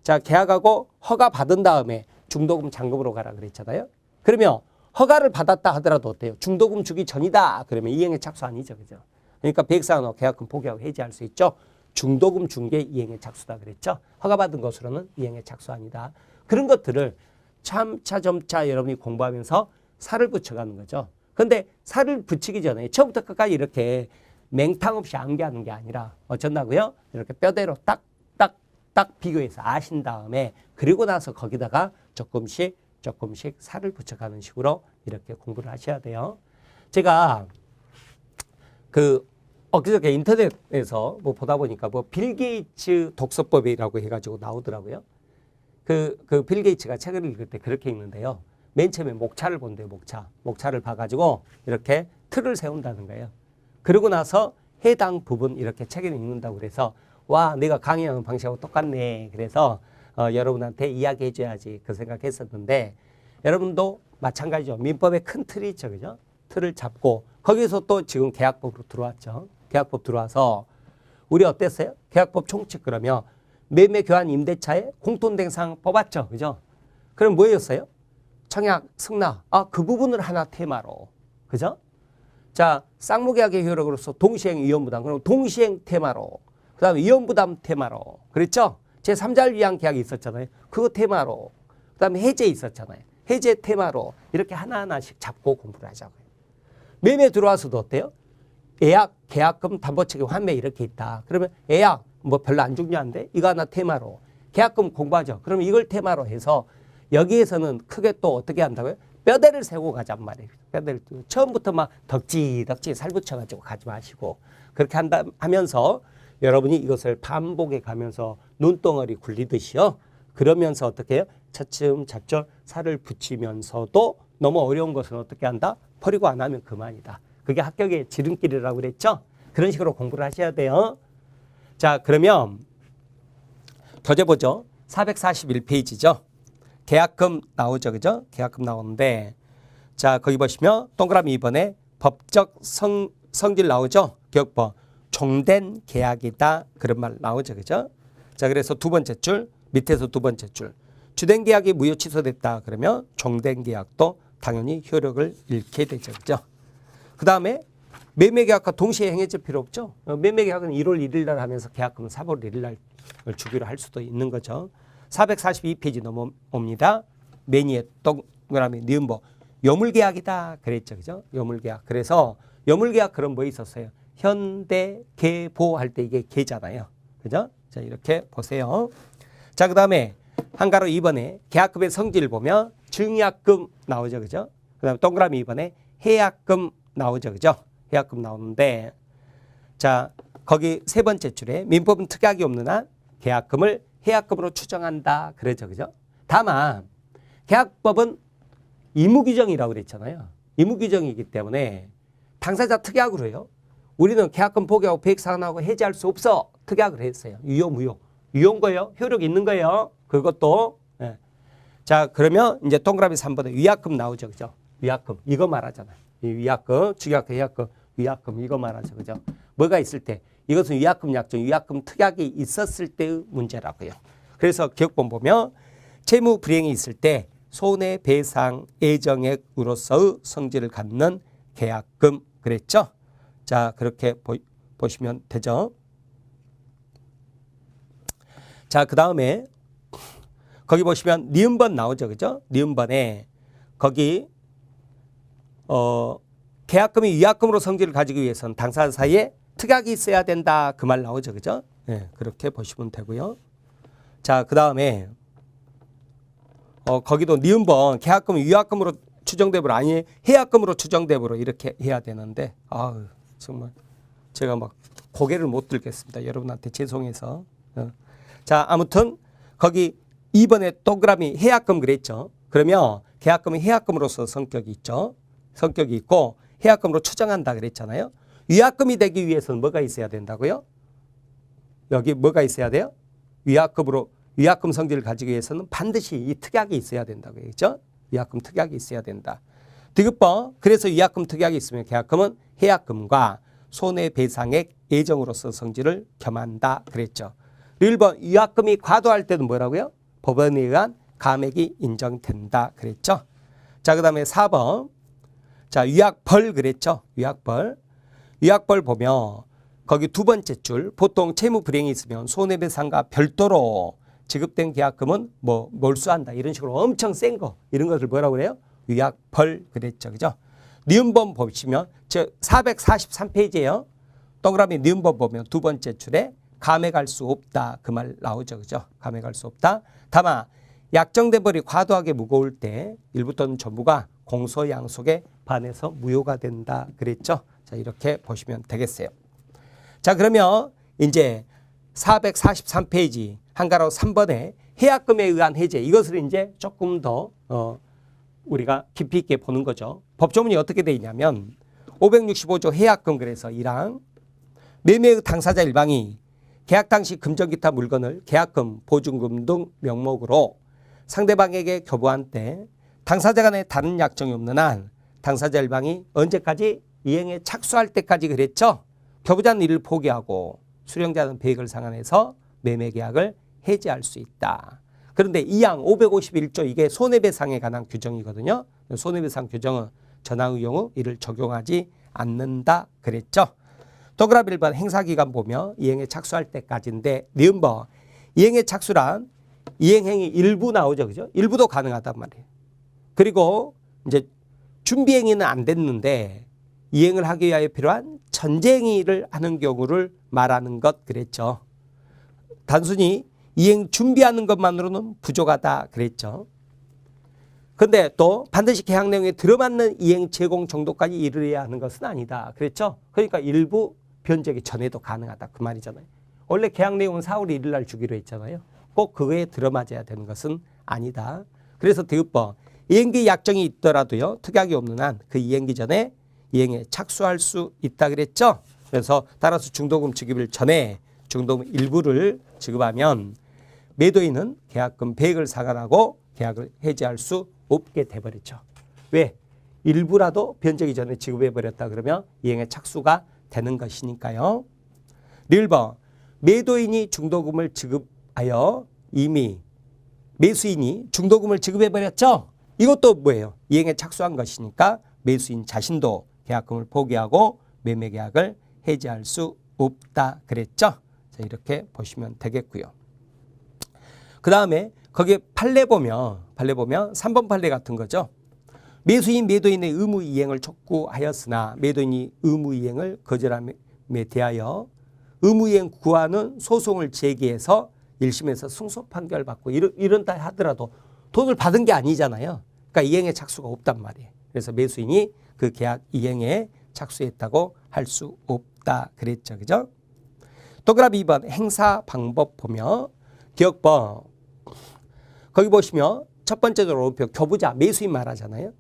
자 계약하고 허가 받은 다음에 중도금 잔금으로 가라 그랬잖아요. 그러면 허가를 받았다 하더라도 어때요? 중도금 주기 전이다. 그러면 이행에 착수 아니죠. 그죠? 그러니까 배액상환 계약금 포기하고 해지할 수 있죠. 중도금 준 게 이행에 착수다 그랬죠. 허가받은 것으로는 이행에 착수 아니다. 그런 것들을 점차 여러분이 공부하면서 살을 붙여가는 거죠. 근데 살을 붙이기 전에 처음부터 끝까지 이렇게 맹탕 없이 암기하는 게 아니라 어쩐다고요? 이렇게 뼈대로 딱 비교해서 아신 다음에 그리고 나서 거기다가 조금씩 살을 붙여가는 식으로 이렇게 공부를 하셔야 돼요. 제가 엊그저께 인터넷에서 뭐 보다 보니까 뭐 빌 게이츠 독서법이라고 해가지고 나오더라고요. 빌 게이츠가 책을 읽을 때 그렇게 읽는데요. 맨 처음에 목차를 본대요. 목차를 봐가지고 이렇게 틀을 세운다는 거예요. 그러고 나서 해당 부분 이렇게 책을 읽는다고 그래서 와 내가 강의하는 방식하고 똑같네. 그래서 여러분한테 이야기해 줘야지 그 생각했었는데 여러분도 마찬가지죠. 민법의 큰 틀이 있죠. 그죠? 틀을 잡고 거기서 또 지금 계약법으로 들어왔죠. 계약법 들어와서 우리 어땠어요? 계약법 총칙 그러면 매매 교환 임대차에 공통대상 뽑았죠. 그죠? 그럼 뭐였어요? 청약, 승낙. 그 부분을 하나 테마로. 그죠? 자, 쌍무계약의 효력으로서 동시행 위험부담. 그럼 동시행 테마로. 그 다음에 위험부담 테마로. 그랬죠? 제3자를 위한 계약이 있었잖아요. 그거 테마로. 그 다음에 해제 있었잖아요. 해제 테마로. 이렇게 하나하나씩 잡고 공부를 하자고요. 매매 들어와서도 어때요? 예약, 계약금, 담보책임, 환매 이렇게 있다. 그러면 예약, 뭐 별로 안 중요한데 이거 하나 테마로. 계약금 공부하죠. 그러면 이걸 테마로 해서 여기에서는 크게 또 어떻게 한다고요? 뼈대를 세고 가잔 말이에요. 뼈대를 처음부터 막 덕지 살붙여가지고 가지 마시고 그렇게 하면서 여러분이 이것을 반복해 가면서 눈덩어리 굴리듯이요. 그러면서 어떻게 해요? 차츰 살을 붙이면서도 너무 어려운 것은 어떻게 한다? 버리고 안 하면 그만이다. 그게 합격의 지름길이라고 그랬죠? 그런 식으로 공부를 하셔야 돼요. 자, 그러면 교재 보죠. 441페이지죠. 계약금 나오죠. 그죠? 계약금 나오는데 자, 거기 보시면 동그라미 2번에 법적 성질 나오죠. 기억법. 종된 계약이다. 그런 말 나오죠. 그죠? 자, 그래서 두 번째 줄, 밑에서 두 번째 줄. 주된 계약이 무효 취소됐다. 그러면 종된 계약도 당연히 효력을 잃게 되죠. 그죠? 그 다음에 매매계약과 동시에 행해질 필요 없죠. 매매계약은 1월 1일 날 하면서 계약금은 3월 1일 날 주기로 할 수도 있는 거죠. 442페이지 넘어옵니다. 매니에 동그라미 니은보 요물계약이다 그랬죠. 그죠? 요물계약. 그래서 요물계약 그럼 뭐 있었어요? 현대 계보 할 때 이게 계잖아요. 그죠? 자, 이렇게 보세요. 자, 그 다음에 한가로 2번에 계약금의 성질을 보면 증약금 나오죠. 그죠? 그 다음에 동그라미 2번에 해약금 나오죠. 그죠? 해약금 나오는데 자, 거기 세 번째 줄에 민법은 특약이 없는 한 계약금을 해약금으로 추정한다. 그러죠. 그죠? 다만 계약법은 의무규정이라고 그랬잖아요. 의무규정이기 때문에 당사자 특약으로 해요. 우리는 계약금 포기하고 배액상환하고 해지할 수 없어. 특약을 했어요. 유효, 무효. 유효인 거예요. 효력 있는 거예요. 그것도. 예. 자, 그러면 이제 동그라미 3번에 위약금 나오죠. 그죠? 위약금. 이거 말하잖아요. 이 위약금, 주계약금, 해약금, 위약금 이거 말하죠. 그죠? 뭐가 있을 때 이것은 위약금 약정, 위약금 특약이 있었을 때의 문제라고요. 그래서 기억본 보면 채무 불이행이 있을 때 손해배상 예정액으로서의 성질을 갖는 계약금 그랬죠? 자, 그렇게 보시면 되죠. 자, 그 다음에 거기 보시면 니은번 나오죠. 그죠? 니은번에 거기 계약금이 위약금으로 성질을 가지기 위해서는 당사자 사이에 특약이 있어야 된다. 그 말 나오죠. 그죠? 네, 그렇게 보시면 되고요. 자, 그 다음에 거기도 니은번 계약금은 위약금으로 추정되므로 아니 해약금으로 추정되므로 이렇게 해야 되는데 아 정말 제가 막 고개를 못 들겠습니다. 여러분한테 죄송해서. 자, 아무튼 거기 2번에 동그라미 해약금 그랬죠. 그러면 계약금은 해약금으로서 성격이 있죠. 성격이 있고 해약금으로 추정한다 그랬잖아요. 위약금이 되기 위해서는 뭐가 있어야 된다고요? 여기 뭐가 있어야 돼요? 위약금 성질을 가지기 위해서는 반드시 이 특약이 있어야 된다고요. 그렇죠? 위약금 특약이 있어야 된다. 디귿번 그래서 위약금 특약이 있으면 계약금은 해약금과 손해배상액 예정으로서 성질을 겸한다 그랬죠. 1번 위약금이 과도할 때는 뭐라고요? 법원에 의한 감액이 인정된다 그랬죠. 자, 그 다음에 4번 자 위약벌 그랬죠. 위약벌 보면 거기 두 번째 줄 보통 채무 불이행이 있으면 손해배상과 별도로 지급된 계약금은 뭐 몰수한다 이런 식으로 엄청 센 거 이런 것을 뭐라고 그래요? 위약벌 그랬죠. 그죠? 니은번 보시면 저 443페이지에요. 동그라미 니은번 보면 두 번째 줄에 감액할 수 없다 그 말 나오죠. 그죠? 감액할 수 없다. 다만 약정된 벌이 과도하게 무거울 때 일부 또는 전부가 공소양속에 반해서 무효가 된다 그랬죠. 자, 이렇게 보시면 되겠어요. 자, 그러면 이제 443페이지 한가로 3번에 해약금에 의한 해제 이것을 이제 조금 더 우리가 깊이 있게 보는 거죠. 법조문이 어떻게 되어 있냐면 565조 해약금 그래서 1항 매매의 당사자 일방이 계약 당시 금전 기타 물건을 계약금, 보증금 등 명목으로 상대방에게 교부한 때 당사자 간에 다른 약정이 없는 한 당사자 일방이 언제까지 이행에 착수할 때까지 그랬죠. 교부자는 이를 포기하고 수령자는 배액을 상환해서 매매 계약을 해지할 수 있다. 그런데 2항 551조 이게 손해배상에 관한 규정이거든요. 손해배상 규정은 전항의 경우 이를 적용하지 않는다 그랬죠. 동그라미 1번 행사기간 보면 이행에 착수할 때까지인데 니은번 이행에 착수란 이행행위 일부 나오죠. 그죠? 일부도 가능하단 말이에요. 그리고 이제 준비행위는 안 됐는데 이행을 하기 위하여 필요한 전제행위를 하는 경우를 말하는 것 그랬죠. 단순히 이행 준비하는 것만으로는 부족하다 그랬죠. 근데 또 반드시 계약 내용에 들어맞는 이행 제공 정도까지 이르러야 하는 것은 아니다. 그랬죠. 그러니까 일부 변제기 전에도 가능하다 그 말이잖아요. 원래 계약 내용은 4월 1일 날 주기로 했잖아요. 꼭 그거에 들어맞아야 되는 것은 아니다. 그래서 디귿번 이행기 약정이 있더라도요. 특약이 없는 한 그 이행기 전에 이행에 착수할 수 있다 그랬죠. 그래서 따라서 중도금 지급일 전에 중도금 일부를 지급하면 매도인은 계약금 배액을 상환하고 계약을 해지할 수 없게 돼버리죠. 왜? 일부라도 변제기 전에 지급해버렸다 그러면 이행에 착수가 되는 것이니까요. 1번 매도인이 중도금을 지급하여 이미 매수인이 중도금을 지급해버렸죠. 이것도 뭐예요? 이행에 착수한 것이니까 매수인 자신도 계약금을 포기하고 매매계약을 해지할 수 없다 그랬죠. 자, 이렇게 보시면 되겠고요. 그 다음에 거기에 판례 보면 3번 판례 같은 거죠. 매수인 매도인의 의무 이행을 촉구하였으나 매도인이 의무 이행을 거절함에 대하여 의무 이행 구하는 소송을 제기해서 1심에서 승소 판결 받고 이런다 하더라도 돈을 받은 게 아니잖아요. 그러니까 이행에 착수가 없단 말이에요. 그래서 매수인이 그 계약 이행에 착수했다고 할 수 없다 그랬죠. 그죠? 동그라미 2번 행사 방법 보면 기억번 거기 보시면 첫 번째로 교부자 매수인 말하잖아요.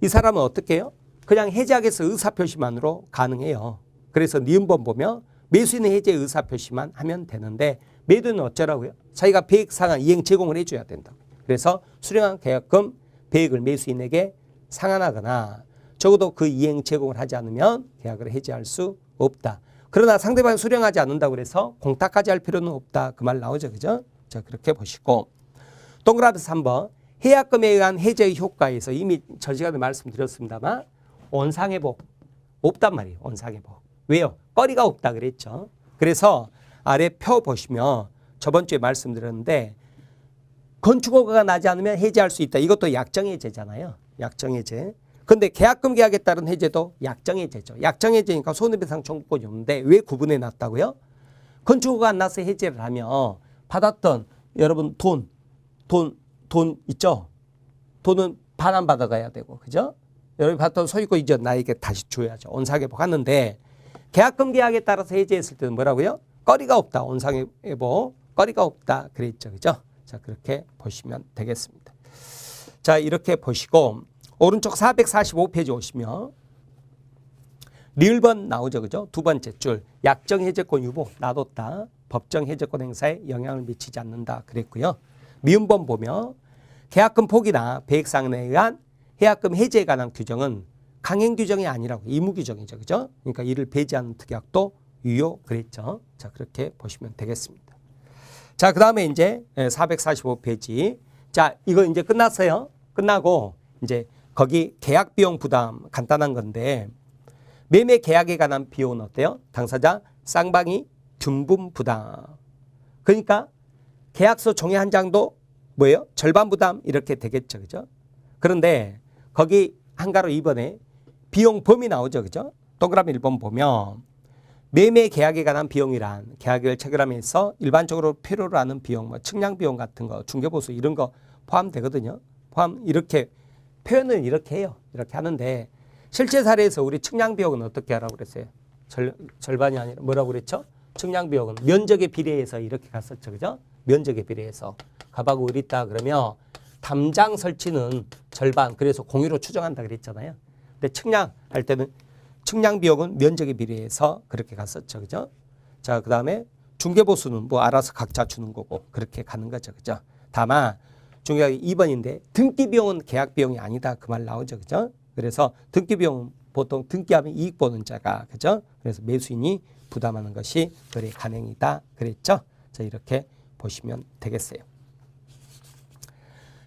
이 사람은 어떻게 해요? 그냥 해지하겠어 의사표시만으로 가능해요. 그래서 니은번 보면 매수인의 해제 의사표시만 하면 되는데 매도인은 어쩌라고요? 자기가 배액 상환 이행 제공을 해줘야 된다. 그래서 수령한 계약금 배액을 매수인에게 상환하거나 적어도 그 이행 제공을 하지 않으면 계약을 해지할 수 없다. 그러나 상대방이 수령하지 않는다고 해서 공탁까지 할 필요는 없다. 그 말 나오죠. 그죠? 자, 그렇게 보시고 동그라미 3번 해약금에 의한 해제의 효과에서 이미 전 시간에 말씀드렸습니다만 원상회복 없단 말이에요. 원상회복. 왜요? 거리가 없다 그랬죠. 그래서 아래 표 보시면 저번 주에 말씀드렸는데 건축허가가 나지 않으면 해제할 수 있다. 이것도 약정해제잖아요. 약정해제. 근데 계약금 계약에 따른 해제도 약정해제죠. 약정해제니까 손해배상 청구권이 없는데 왜 구분해 놨다고요? 건축허가 안 나서 해제를 하면 받았던 여러분 돈 있죠? 돈은 반환 받아가야 되고, 그죠? 여러분이 받았던 소유권 이전 나에게 다시 줘야죠. 온상회복 하는데 계약금 계약에 따라서 해지했을 때는 뭐라고요? 거리가 없다. 온상회복 거리가 없다. 그랬죠. 그죠? 자, 그렇게 보시면 되겠습니다. 자, 이렇게 보시고 오른쪽 445페이지 오시면 리을번 나오죠. 그죠? 두 번째 줄 약정 해제권 유보 놔뒀다. 법정 해제권 행사에 영향을 미치지 않는다. 그랬고요. 미음번 보면 계약금 포기나 배액상에 의한 계약금 해제에 관한 규정은 강행 규정이 아니라고 의무 규정이죠. 그죠? 그러니까 이를 배제하는 특약도 유효 그랬죠. 자, 그렇게 보시면 되겠습니다. 자, 그다음에 이제 445페이지. 자, 이거 이제 끝났어요. 끝나고 이제 거기 계약 비용 부담 간단한 건데 매매 계약에 관한 비용은 어때요? 당사자 쌍방이 균분 부담. 그러니까 계약서 종이 한 장도 뭐예요? 절반 부담 이렇게 되겠죠. 그죠? 그런데 거기 한가로 2번에 비용 범위 나오죠. 그죠? 동그라미 1번 보면 매매 계약에 관한 비용이란 계약을 체결하면서 일반적으로 필요로 하는 비용, 뭐 측량 비용 같은 거, 중개보수 이런 거 포함되거든요. 이렇게 표현은 이렇게 해요. 이렇게 하는데 실제 사례에서 우리 측량 비용은 어떻게 하라고 그랬어요? 절반이 아니라 뭐라고 그랬죠? 측량 비용은 면적에 비례해서 이렇게 갔었죠. 그죠? 면적에 비례해서. 갑하고 을 있다 그러면 담장 설치는 절반, 그래서 공유로 추정한다 그랬잖아요. 근데 측량할 때는 측량 비용은 면적에 비례해서 그렇게 갔었죠. 그죠? 자, 그 다음에 중개보수는 뭐 알아서 각자 주는 거고 그렇게 가는 거죠. 그죠? 다만 중요하게 2번인데 등기 비용은 계약 비용이 아니다. 그 말 나오죠. 그죠? 그래서 등기 비용은 보통 등기하면 이익 보는 자가, 그죠? 그래서 매수인이 부담하는 것이 거래 간행이다. 그랬죠? 자, 이렇게 보시면 되겠어요.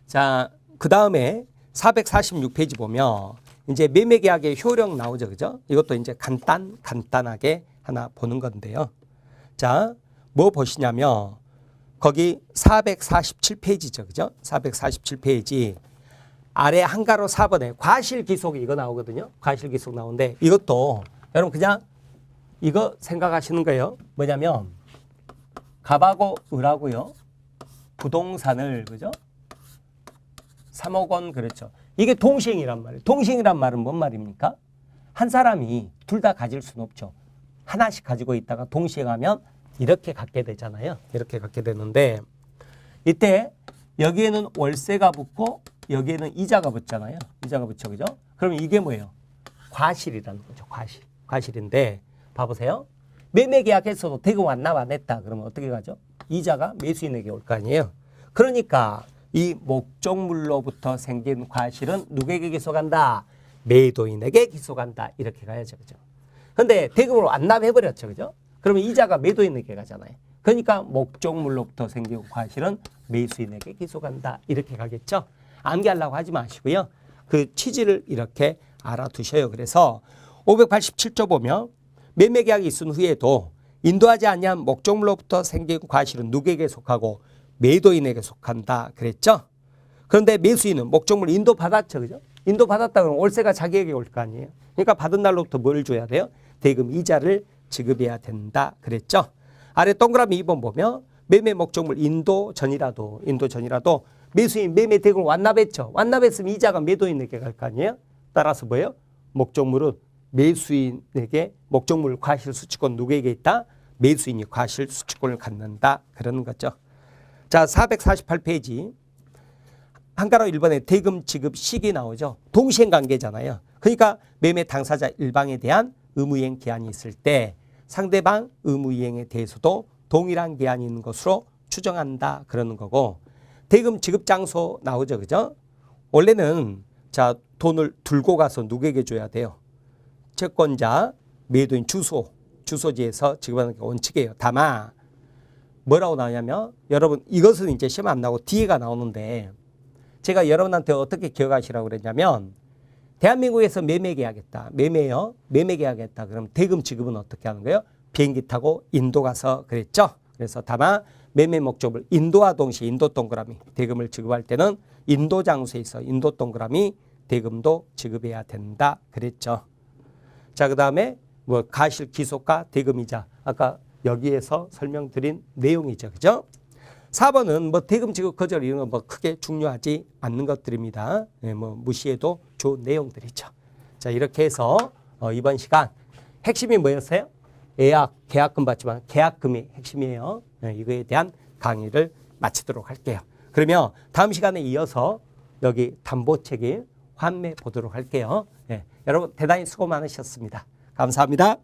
자, 그 다음에 446페이지 보면 이제 매매계약의 효력 나오죠. 그죠? 이것도 이제 간단하게 하나 보는 건데요. 자, 뭐 보시냐면 거기 447페이지죠. 그죠? 447페이지 아래 한가로 4번에 과실기속 이거 나오거든요. 과실기속 나오는데 이것도 여러분 그냥 이거 생각하시는 거예요. 뭐냐면 갑하고 을하고요. 부동산을, 그죠? 3억 원, 그렇죠. 이게 동시행이란 말이에요. 동시행이란 말은 뭔 말입니까? 한 사람이 둘 다 가질 수는 없죠. 하나씩 가지고 있다가 동시행하면 이렇게 갖게 되잖아요. 이렇게 갖게 되는데 이때 여기에는 월세가 붙고 여기에는 이자가 붙잖아요. 이자가 붙죠. 그죠? 그러면 이게 뭐예요? 과실이라는 거죠. 과실인데 봐보세요. 매매 계약했어도 대금 완납 안 했다. 그러면 어떻게 가죠? 이자가 매수인에게 올 거 아니에요. 그러니까 이 목적물로부터 생긴 과실은 누구에게 기소간다? 매도인에게 기소간다. 이렇게 가야죠. 그죠? 근데 대금으로 완납해버렸죠. 그죠? 그러면 이자가 매도인에게 가잖아요. 그러니까 목적물로부터 생긴 과실은 매수인에게 기소간다. 이렇게 가겠죠? 암기하려고 하지 마시고요. 그 취지를 이렇게 알아두셔요. 그래서 587조 보면 매매계약이 있은 후에도 인도하지 아니한 목적물로부터 생긴 과실은 누구에게 속하고 매도인에게 속한다. 그랬죠? 그런데 매수인은 목적물 인도받았죠. 그죠? 인도받았다 그러면 월세가 자기에게 올 거 아니에요. 그러니까 받은 날로부터 뭘 줘야 돼요? 대금 이자를 지급해야 된다. 그랬죠? 아래 동그라미 2번 보면 매매 목적물 인도 전이라도 매수인 매매 대금을 완납했죠. 완납했으면 이자가 매도인에게 갈 거 아니에요? 따라서 뭐예요? 목적물은 매수인에게 목적물 과실 수취권 누구에게 있다? 매수인이 과실 수취권을 갖는다. 그러는 거죠. 자, 448페이지 한가로 1번에 대금 지급 시기 나오죠. 동시행 관계잖아요. 그러니까 매매 당사자 일방에 대한 의무이행 기한이 있을 때 상대방 의무이행에 대해서도 동일한 기한이 있는 것으로 추정한다. 그러는 거고 대금 지급 장소 나오죠. 그죠? 원래는 자, 돈을 들고 가서 누구에게 줘야 돼요? 채권자, 매도인 주소지에서 지급하는 게 원칙이에요. 다만 뭐라고 나오냐면 여러분 이것은 이제 시험 안 나오고 뒤에가 나오는데 제가 여러분한테 어떻게 기억하시라고 그랬냐면 대한민국에서 매매계약했다. 매매계약했다. 그럼 대금 지급은 어떻게 하는 거예요? 비행기 타고 인도 가서 그랬죠. 그래서 다만 매매 목적을 인도와 동시에 인도 동그라미 대금을 지급할 때는 인도 장소에서 인도 동그라미 대금도 지급해야 된다. 그랬죠. 자, 그 다음에 뭐 가실 기속과 대금이자 아까 여기에서 설명드린 내용이죠. 그죠? 4번은 뭐 대금 지급 거절 이런 건 뭐 크게 중요하지 않는 것들입니다. 예, 뭐 무시해도 좋은 내용들이죠. 자, 이렇게 해서 이번 시간 핵심이 뭐였어요? 예약, 계약금 받지만 계약금이 핵심이에요. 예, 이거에 대한 강의를 마치도록 할게요. 그러면 다음 시간에 이어서 여기 담보책임 환매 보도록 할게요. 예, 여러분 대단히 수고 많으셨습니다. 감사합니다.